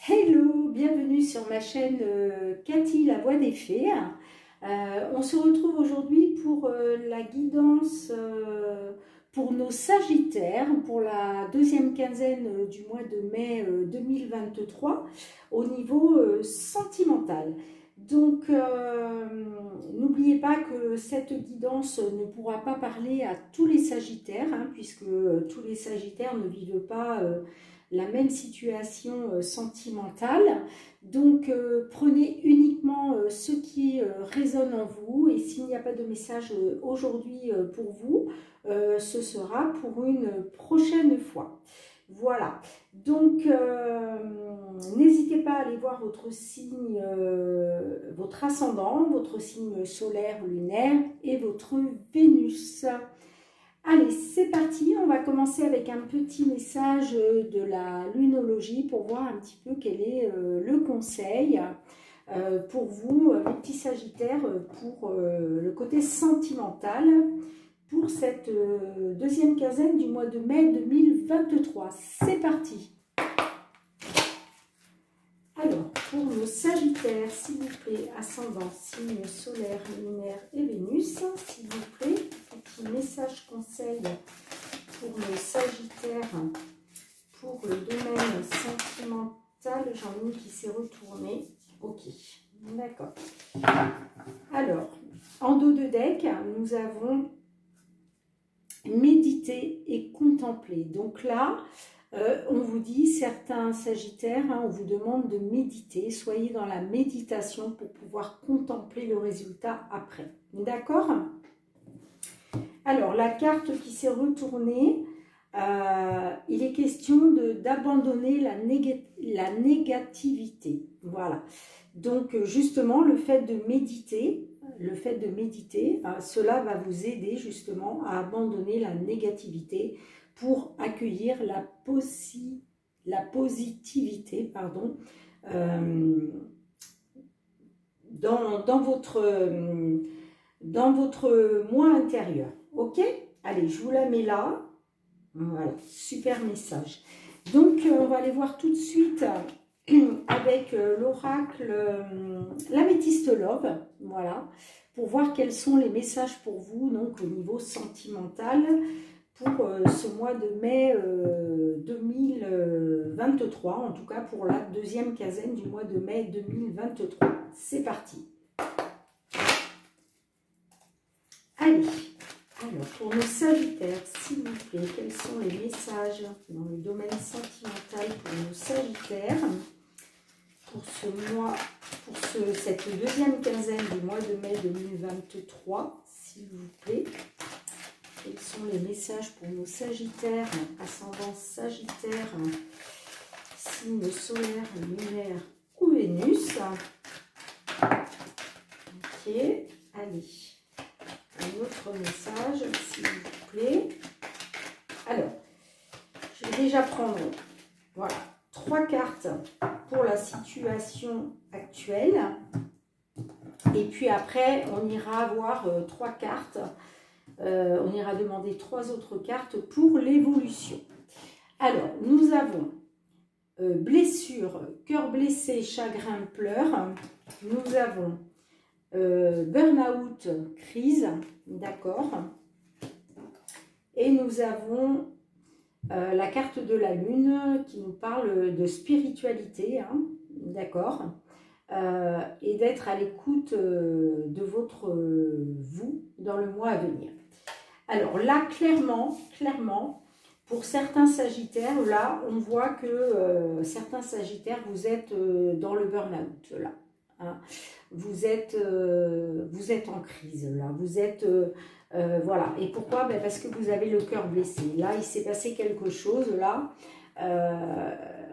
Hello, bienvenue sur ma chaîne Cathy, la voix des fées. On se retrouve aujourd'hui pour la guidance pour nos Sagittaires, pour la deuxième quinzaine du mois de mai 2023, au niveau sentimental. Donc, n'oubliez pas que cette guidance ne pourra pas parler à tous les Sagittaires, puisque tous les Sagittaires ne vivent pas la même situation sentimentale. Donc, prenez uniquement ce qui résonne en vous, et s'il n'y a pas de message aujourd'hui pour vous, ce sera pour une prochaine fois. Voilà, donc n'hésitez pas à aller voir votre signe, votre ascendant, votre signe solaire, lunaire et votre Vénus. Allez, c'est parti, on va commencer avec un petit message de la lunologie pour voir un petit peu quel est le conseil pour vous, mes petits Sagittaires, pour le côté sentimental, pour cette deuxième quinzaine du mois de mai 2023. C'est parti. Alors, pour nos Sagittaires, s'il vous plaît, ascendant, signe solaire, lunaire et Vénus, s'il vous plaît, petit message conseil pour nos Sagittaires, pour le domaine sentimental. J'en ai une qui s'est retournée. Ok, d'accord. Alors, en dos de deck, nous avons méditer et contempler. Donc là, on vous dit, certains Sagittaires, on vous demande de méditer. Soyez dans la méditation pour pouvoir contempler le résultat après. D'accord? Alors, la carte qui s'est retournée, il est question d'abandonner la négativité. Voilà. Donc, justement, le fait de méditer, cela va vous aider justement à abandonner la négativité pour accueillir la positivité, pardon, dans votre moi intérieur. Ok? Allez, je vous la mets là. Voilà, super message. Donc, on va aller voir tout de suite avec l'oracle l'améthyste love, voilà, pour voir quels sont les messages pour vous, donc au niveau sentimental, pour ce mois de mai 2023, en tout cas pour la deuxième quinzaine du mois de mai 2023. C'est parti. Allez, alors pour nos Sagittaires, s'il vous plaît, quels sont les messages dans le domaine sentimental pour nos Sagittaires pour ce mois, pour cette deuxième quinzaine du mois de mai 2023, s'il vous plaît. Quels sont les messages pour nos Sagittaires, ascendant Sagittaire, signe solaire, lunaire ou Vénus. Ok, allez. Un autre message, s'il vous plaît. Alors, je vais déjà prendre, voilà, 3 cartes pour la situation actuelle. Et puis après, on ira voir 3 cartes. On ira demander 3 autres cartes pour l'évolution. Alors, nous avons blessure, cœur blessé, chagrin, pleurs. Nous avons burn-out, crise, d'accord. Et nous avons la carte de la lune qui nous parle de spiritualité, d'accord, et d'être à l'écoute de votre vous dans le mois à venir. Alors là, clairement, pour certains Sagittaires, là, on voit que certains Sagittaires, vous êtes dans le burn-out, là. Vous êtes en crise, là. Vous êtes... voilà. Et pourquoi? Ben parce que vous avez le cœur blessé. Là, il s'est passé quelque chose, là,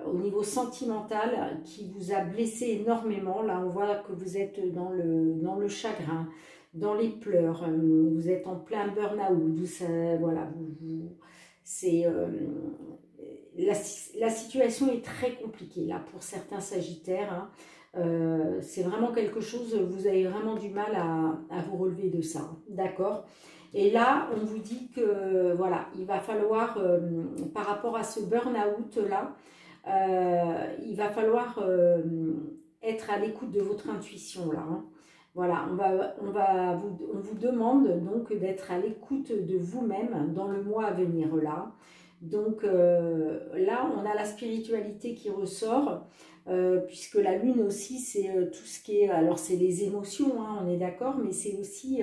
au niveau sentimental, qui vous a blessé énormément. Là, on voit que vous êtes dans le chagrin, dans les pleurs. Vous êtes en plein burn-out. Voilà, c'est... la situation est très compliquée, là, pour certains Sagittaires, c'est vraiment quelque chose, vous avez vraiment du mal à vous relever de ça, d'accord. Et là, on vous dit que, voilà, il va falloir, par rapport à ce burn-out là, il va falloir être à l'écoute de votre intuition là, hein. Voilà, on vous demande donc d'être à l'écoute de vous-même dans le mois à venir là. Donc là, on a la spiritualité qui ressort, puisque la lune aussi, c'est tout ce qui est... Alors, c'est les émotions, hein, on est d'accord, mais c'est aussi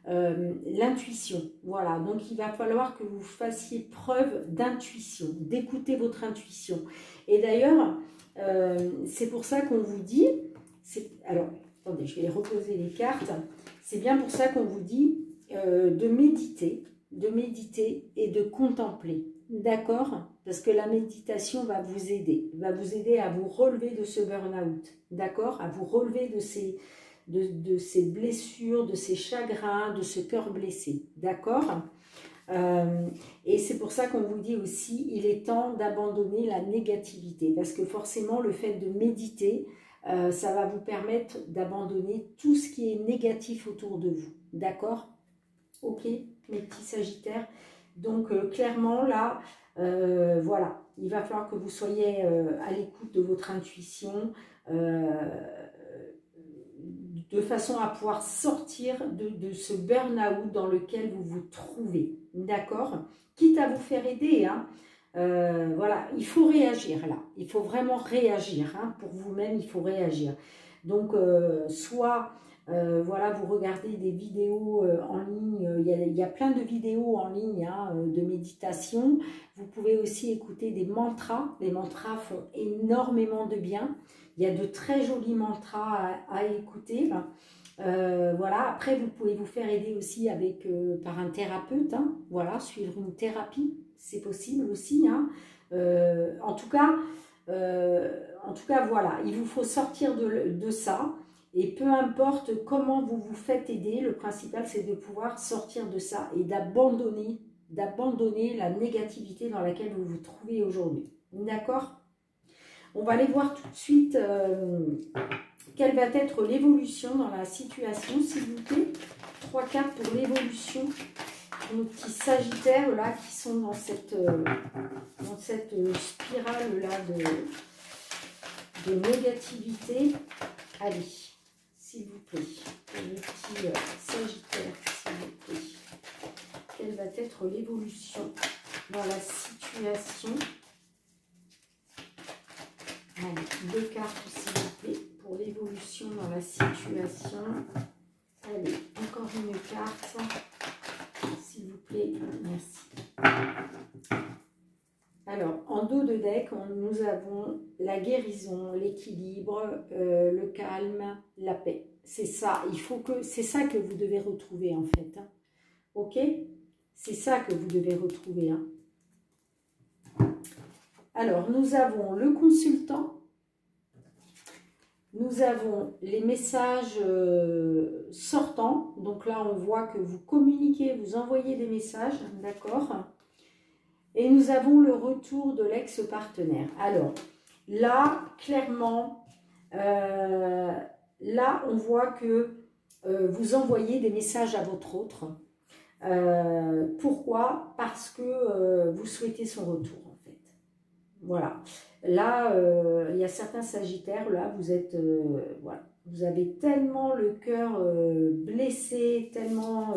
l'intuition. Voilà, donc il va falloir que vous fassiez preuve d'intuition, d'écouter votre intuition. Et d'ailleurs, c'est pour ça qu'on vous dit... Alors, attendez, je vais reposer les cartes. C'est bien pour ça qu'on vous dit de méditer et de contempler. D'accord? Parce que la méditation va vous aider à vous relever de ce burn-out, d'accord? À vous relever de ces blessures, de ces chagrins, de ce cœur blessé, d'accord? Et c'est pour ça qu'on vous dit aussi, il est temps d'abandonner la négativité, parce que forcément, le fait de méditer, ça va vous permettre d'abandonner tout ce qui est négatif autour de vous, d'accord? Ok, mes petits sagittaires. Donc, clairement, là, voilà, il va falloir que vous soyez à l'écoute de votre intuition, de façon à pouvoir sortir de ce burn-out dans lequel vous vous trouvez, d'accord? Quitte à vous faire aider, hein. Voilà, il faut réagir là, il faut vraiment réagir, hein, pour vous-même, il faut réagir. Donc, soit... voilà, vous regardez des vidéos en ligne, il y a plein de vidéos en ligne, hein, de méditation. Vous pouvez aussi écouter des mantras. Les mantras font énormément de bien. Il y a de très jolis mantras à écouter. Voilà, après vous pouvez vous faire aider aussi avec, par un thérapeute, hein. Voilà, suivre une thérapie, c'est possible aussi, hein. En tout cas, voilà, il vous faut sortir de ça. Et peu importe comment vous vous faites aider, le principal c'est de pouvoir sortir de ça et d'abandonner la négativité dans laquelle vous vous trouvez aujourd'hui. D'accord? On va aller voir tout de suite quelle va être l'évolution dans la situation, s'il vous plaît. 3 cartes pour l'évolution pour nos petits sagittaires là qui sont dans cette spirale là de négativité. Allez. S'il vous plaît, le petit sagittaire, s'il vous plaît. Quelle va être l'évolution dans la situation? Allez, 2 cartes, s'il vous plaît, pour l'évolution dans la situation. Allez, encore une carte, s'il vous plaît. Merci. Alors, en dos de deck, nous avons la guérison, l'équilibre, le calme, la paix. C'est ça, c'est ça que vous devez retrouver en fait, hein. Ok? C'est ça que vous devez retrouver, hein. Alors, nous avons le consultant, nous avons les messages sortants. Donc là, on voit que vous communiquez, vous envoyez des messages, d'accord? Et nous avons le retour de l'ex-partenaire. Alors, là, clairement, là, on voit que vous envoyez des messages à votre autre. Pourquoi? Parce que vous souhaitez son retour, en fait. Voilà. Là, il y a certains sagittaires, là, vous êtes... voilà. Vous avez tellement le cœur blessé, tellement...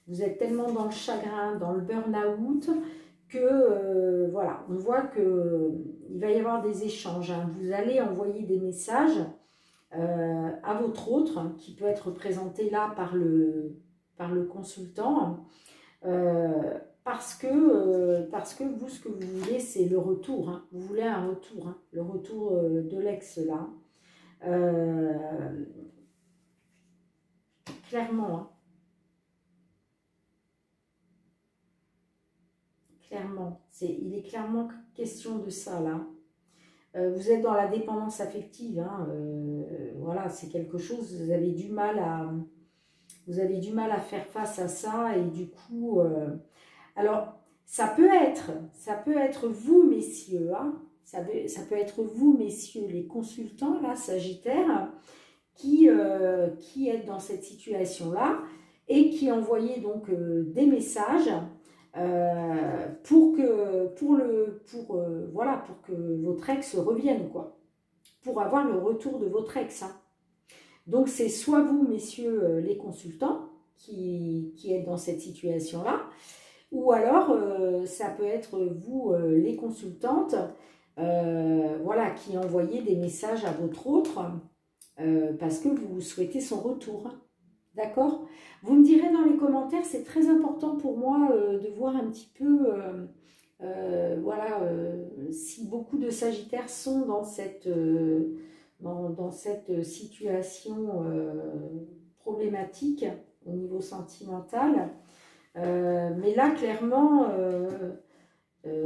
vous êtes tellement dans le chagrin, dans le burn-out... que voilà, on voit que il va y avoir des échanges, hein. Vous allez envoyer des messages à votre autre, hein, qui peut être présenté là par le consultant, parce que vous, ce que vous voulez, c'est le retour, hein. Vous voulez un retour, hein, le retour de l'ex là, clairement, hein. Clairement, il est clairement question de ça là. Vous êtes dans la dépendance affective, hein, voilà, c'est quelque chose, vous avez du mal à faire face à ça, et du coup, alors, ça peut être vous, messieurs, hein, ça peut être vous, messieurs, les consultants, là, sagittaires, qui êtes dans cette situation-là, et qui envoyez donc des messages, pour que votre ex revienne, quoi. pour avoir le retour de votre ex. Hein. Donc, c'est soit vous, messieurs les consultants, qui êtes dans cette situation-là, ou alors, ça peut être vous, les consultantes, voilà, qui envoyez des messages à votre autre parce que vous souhaitez son retour. Hein. D'accord? Vous me direz dans les commentaires, c'est très important pour moi de voir un petit peu, voilà, si beaucoup de Sagittaires sont dans cette, dans cette situation problématique au niveau sentimental. Mais là, clairement,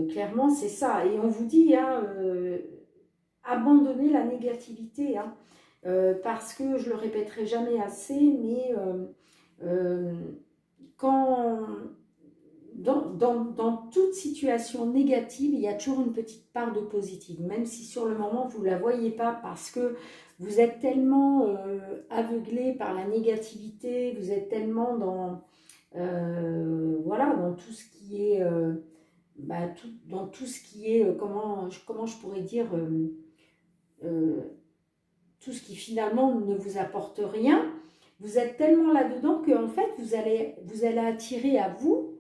clairement c'est ça. Et on vous dit, hein, abandonnez la négativité, hein, parce que, je le répéterai jamais assez, mais quand, dans toute situation négative, il y a toujours une petite part de positive, même si sur le moment, vous ne la voyez pas parce que vous êtes tellement aveuglé par la négativité, vous êtes tellement dans, voilà, dans tout ce qui est, dans tout ce qui est, comment je pourrais dire, tout ce qui finalement ne vous apporte rien, vous êtes tellement là-dedans qu'en fait, vous allez attirer à vous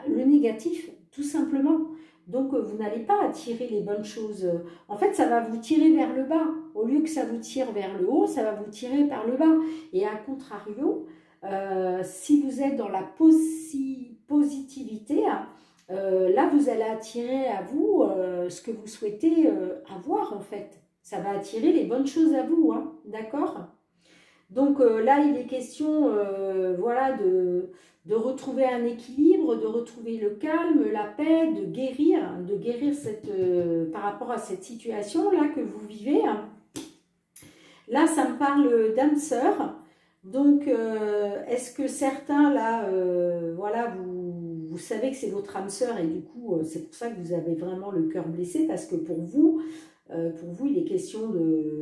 le négatif, tout simplement. Donc, vous n'allez pas attirer les bonnes choses. En fait, ça va vous tirer vers le bas. Au lieu que ça vous tire vers le haut, ça va vous tirer par le bas. Et à contrario, si vous êtes dans la positivité, là, vous allez attirer à vous ce que vous souhaitez avoir, en fait. Ça va attirer les bonnes choses à vous, hein, d'accord? Donc là, il est question, voilà, de retrouver un équilibre, de retrouver le calme, la paix, de guérir cette, par rapport à cette situation-là que vous vivez. Là, ça me parle d'âme sœur. Donc, est-ce que certains, là, voilà, vous savez que c'est votre âme sœur et du coup, c'est pour ça que vous avez vraiment le cœur blessé parce que pour vous, il est question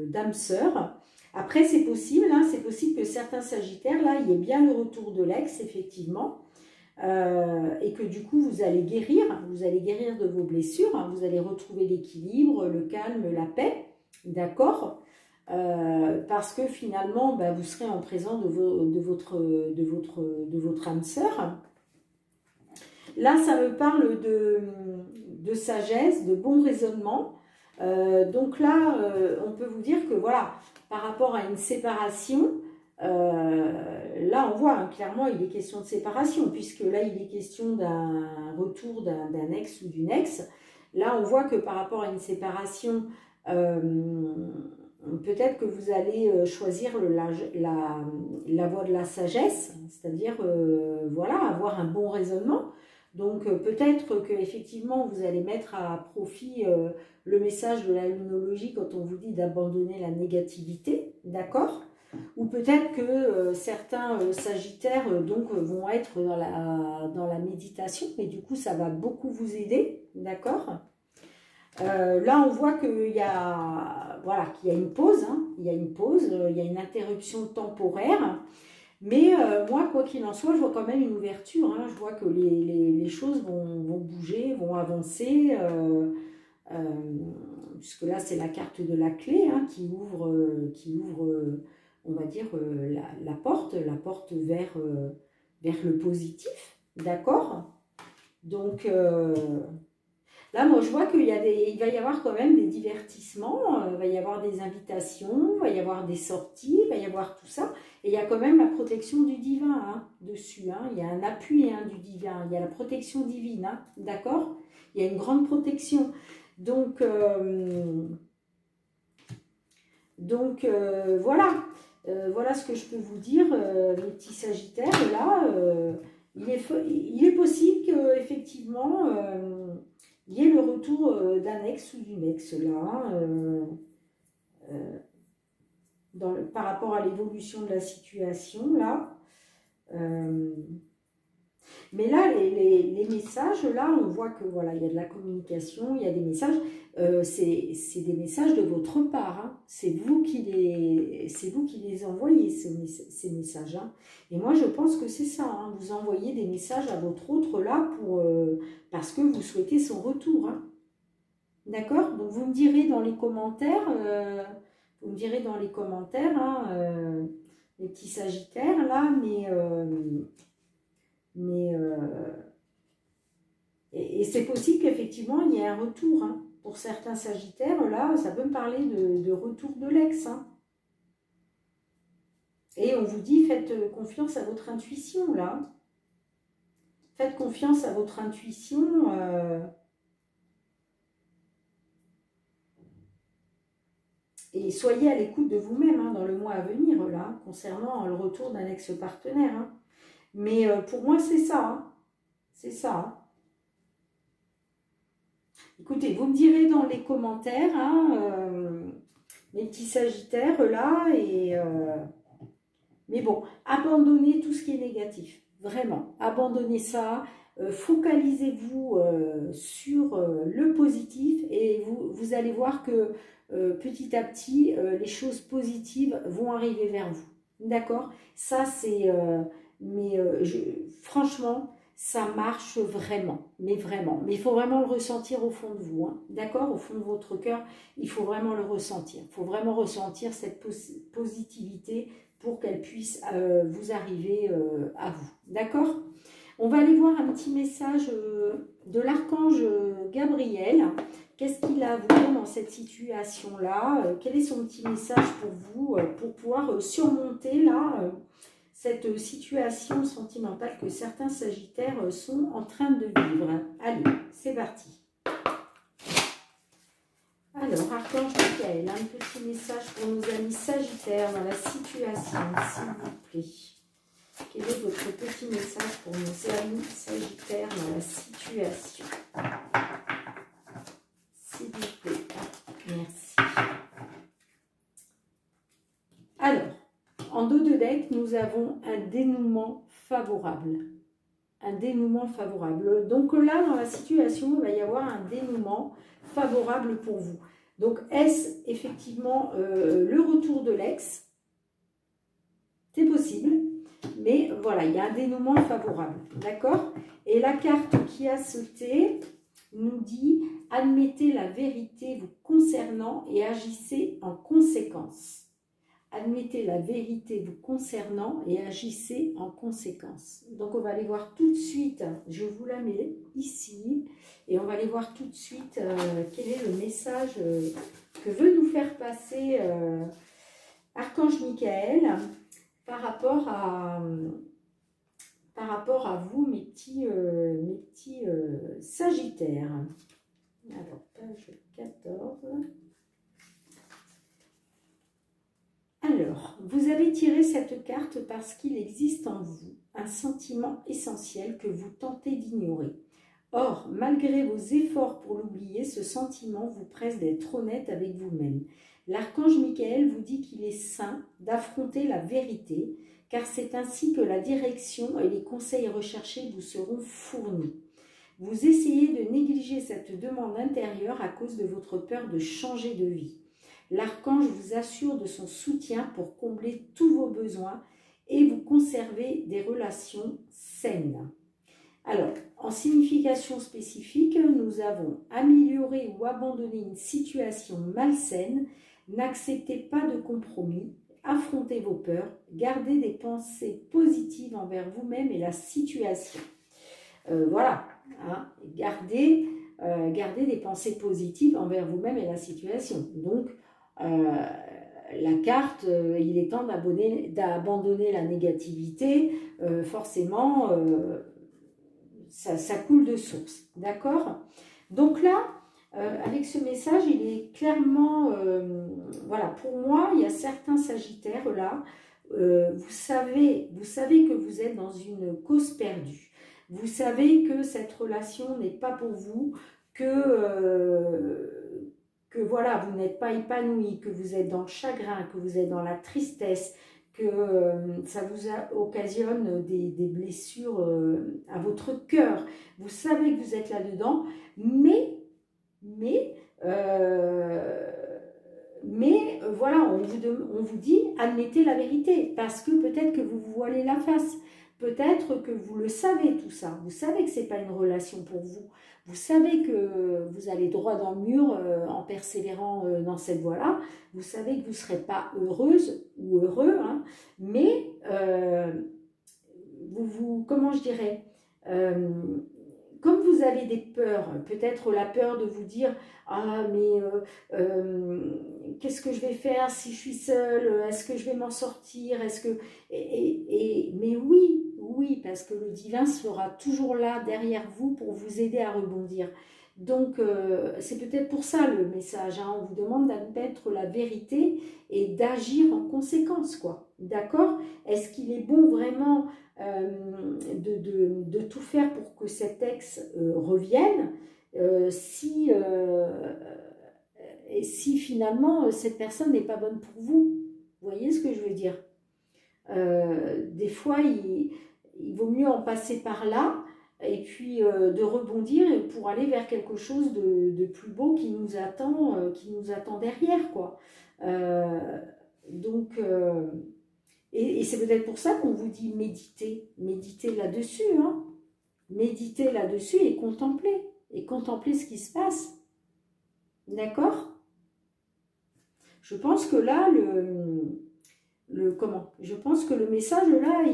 d'âme sœur. Après, c'est possible, hein, c'est possible que certains Sagittaires, là, il y ait bien le retour de l'ex, effectivement, et que du coup, vous allez guérir de vos blessures, hein, vous allez retrouver l'équilibre, le calme, la paix, d'accord, parce que finalement, vous serez en présence de votre âme sœur. Là, ça me parle de sagesse, de bon raisonnement. Donc là, on peut vous dire que voilà, par rapport à une séparation, là on voit hein, clairement il est question de séparation, puisque là il est question d'un retour d'un ex ou d'une ex. Là on voit que par rapport à une séparation, peut-être que vous allez choisir la voie de la sagesse, c'est-à-dire voilà, avoir un bon raisonnement. Donc peut-être qu'effectivement vous allez mettre à profit le message de la lunologie quand on vous dit d'abandonner la négativité, d'accord? Ou peut-être que certains sagittaires donc vont être dans la méditation, et du coup ça va beaucoup vous aider, d'accord? Là on voit qu'il y a, voilà, qu'il y a une pause, hein, il y a une interruption temporaire. Mais moi, quoi qu'il en soit, je vois quand même une ouverture. Hein. Je vois que les choses vont bouger, vont avancer. Puisque là, c'est la carte de la clé hein, qui ouvre, on va dire, la porte vers le positif. D'accord? Donc, là, moi, je vois qu'il va y avoir quand même des divertissements, il va y avoir des invitations, il va y avoir des sorties, il va y avoir tout ça. Et il y a quand même la protection du divin hein, dessus. Hein. Il y a un appui hein, du divin, il y a la protection divine, hein, d'accord? Il y a une grande protection. Donc voilà. Voilà ce que je peux vous dire, mes petits sagittaires. Là, il est possible qu'effectivement, il y ait le retour d'un ex ou d'une ex là, par rapport à l'évolution de la situation là. Mais là, les messages, là, on voit que voilà, il y a de la communication, il y a des messages. C'est des messages de votre part. Hein. C'est vous qui les envoyez, ces messages. Hein. Et moi, je pense que c'est ça. Hein. Vous envoyez des messages à votre autre là parce que vous souhaitez son retour. Hein. D'accord? Donc, vous me direz dans les commentaires, hein, les petits sagittaires, là, et c'est possible qu'effectivement, il y ait un retour, hein. Pour certains sagittaires, là, ça peut me parler de retour de l'ex, hein. Et on vous dit, faites confiance à votre intuition, là. Faites confiance à votre intuition. Et soyez à l'écoute de vous-même, hein, dans le mois à venir, là, concernant le retour d'un ex-partenaire, hein. Mais pour moi, c'est ça, hein. C'est ça, hein. Écoutez, vous me direz dans les commentaires, hein, mes petits sagittaires, là, mais bon, abandonnez tout ce qui est négatif. Vraiment, abandonnez ça. Focalisez-vous sur le positif et vous allez voir que petit à petit, les choses positives vont arriver vers vous. D'accord? Ça, c'est... franchement, ça marche vraiment. Mais vraiment. Mais il faut vraiment le ressentir au fond de vous. Hein, d'accord? Au fond de votre cœur, il faut vraiment le ressentir. Il faut vraiment ressentir cette positivité pour qu'elle puisse vous arriver à vous. D'accord? On va aller voir un petit message de l'archange Gabriel. Qu'est-ce qu'il a à vous dire dans cette situation-là? Quel est son petit message pour vous, pour pouvoir surmonter là, cette situation sentimentale que certains sagittaires sont en train de vivre? Allez, c'est parti. Alors, archange Michael, un petit message pour nos amis sagittaires dans la situation, s'il vous plaît. Quel est votre petit message pour nos amis sagittaires dans la situation? S'il vous plaît. Merci. Alors, en dos de deck, nous avons un dénouement favorable. Un dénouement favorable. Donc là, dans la situation, il va y avoir un dénouement favorable pour vous. Donc, est-ce effectivement le retour de l'ex? C'est possible. Mais voilà, il y a un dénouement favorable, d'accord? Et la carte qui a sauté nous dit « Admettez la vérité vous concernant et agissez en conséquence ». Admettez la vérité vous concernant et agissez en conséquence. Donc, on va aller voir tout de suite, je vous la mets ici, et on va aller voir tout de suite quel est le message que veut nous faire passer Archange Michael par rapport à vous, mes petits sagittaires. Alors, page 14. Alors, vous avez tiré cette carte parce qu'il existe en vous un sentiment essentiel que vous tentez d'ignorer. Or, malgré vos efforts pour l'oublier, ce sentiment vous presse d'être honnête avec vous-même. L'archange Michael vous dit qu'il est sain d'affronter la vérité, car c'est ainsi que la direction et les conseils recherchés vous seront fournis. Vous essayez de négliger cette demande intérieure à cause de votre peur de changer de vie. L'archange vous assure de son soutien pour combler tous vos besoins et vous conserver des relations saines. Alors, en signification spécifique, nous avons amélioré ou abandonné une situation malsaine, n'acceptez pas de compromis, affrontez vos peurs, gardez des pensées positives envers vous-même et la situation. Voilà, hein, gardez des pensées positives envers vous-même et la situation. Donc, la carte, il est temps d'abandonner la négativité, forcément, ça coule de source, d'accord? Donc là, avec ce message, il est clairement, voilà, pour moi, il y a certains sagittaires là, vous savez que vous êtes dans une cause perdue. Vous savez que cette relation n'est pas pour vous, que voilà, vous n'êtes pas épanoui, que vous êtes dans le chagrin, que vous êtes dans la tristesse, que ça vous occasionne des blessures à votre cœur. Vous savez que vous êtes là-dedans, mais voilà, on vous dit, admettez la vérité, parce que peut-être que vous vous voilez la face, peut-être que vous le savez tout ça, vous savez que ce n'est pas une relation pour vous, vous savez que vous allez droit dans le mur en persévérant dans cette voie-là, vous savez que vous ne serez pas heureuse ou heureux, hein, mais comment je dirais, comme vous avez des peurs, peut-être la peur de vous dire « Ah, mais qu'est-ce que je vais faire si je suis seule? Est-ce que je vais m'en sortir? Est-ce que… » Mais oui, oui, parce que le divin sera toujours là derrière vous pour vous aider à rebondir. Donc, c'est peut-être pour ça le message, hein. On vous demande d'admettre la vérité et d'agir en conséquence, quoi. D'accord? Est-ce qu'il est bon vraiment de tout faire pour que cet ex revienne si finalement cette personne n'est pas bonne pour vous? Vous voyez ce que je veux dire? Des fois, il vaut mieux en passer par là et puis de rebondir pour aller vers quelque chose de plus beau qui nous attend derrière, quoi. Donc, et c'est peut-être pour ça qu'on vous dit méditez là-dessus, hein. Méditez là-dessus et contemplez ce qui se passe. D'accord? Je pense que là, je pense que le message là,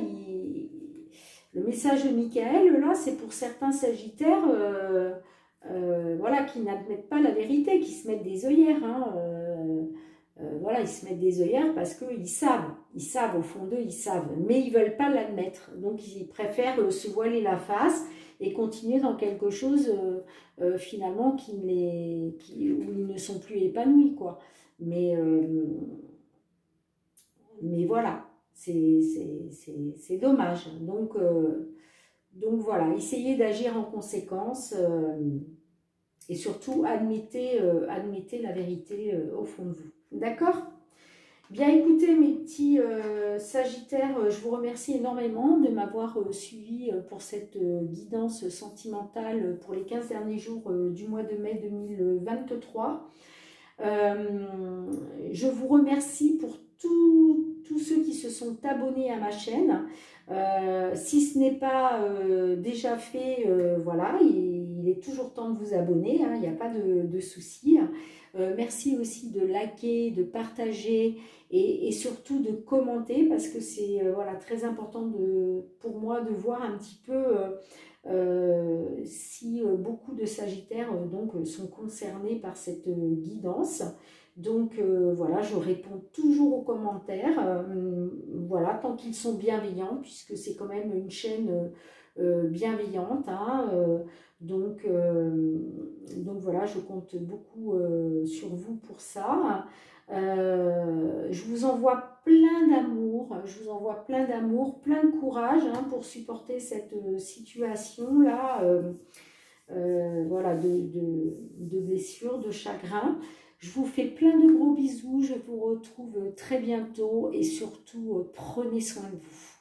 le message de Michael là, c'est pour certains sagittaires, voilà, qui n'admettent pas la vérité, qui se mettent des œillères, hein, voilà, ils se mettent des œillères parce qu'ils savent, au fond d'eux, ils savent, mais ils ne veulent pas l'admettre. Donc, ils préfèrent se voiler la face et continuer dans quelque chose, finalement, où ils ne sont plus épanouis, quoi. Mais voilà, c'est dommage. Donc voilà, essayez d'agir en conséquence et surtout admettez la vérité au fond de vous. D'accord? Bien, écoutez, mes petits sagittaires, je vous remercie énormément de m'avoir suivi pour cette guidance sentimentale pour les 15 derniers jours du mois de mai 2023. Je vous remercie pour tous ceux qui se sont abonnés à ma chaîne. Si ce n'est pas déjà fait, voilà, il est toujours temps de vous abonner, hein, il n'y a pas de souci. Merci aussi de liker, de partager et surtout de commenter parce que c'est voilà, très important pour moi de voir un petit peu si beaucoup de sagittaires donc, sont concernés par cette guidance. Donc voilà, je réponds toujours aux commentaires, voilà, tant qu'ils sont bienveillants, puisque c'est quand même une chaîne bienveillante, hein, donc voilà, je compte beaucoup sur vous pour ça. Je vous envoie plein d'amour, plein de courage, hein, pour supporter cette situation-là, voilà, de blessures, de chagrin. Je vous fais plein de gros bisous, je vous retrouve très bientôt et surtout prenez soin de vous.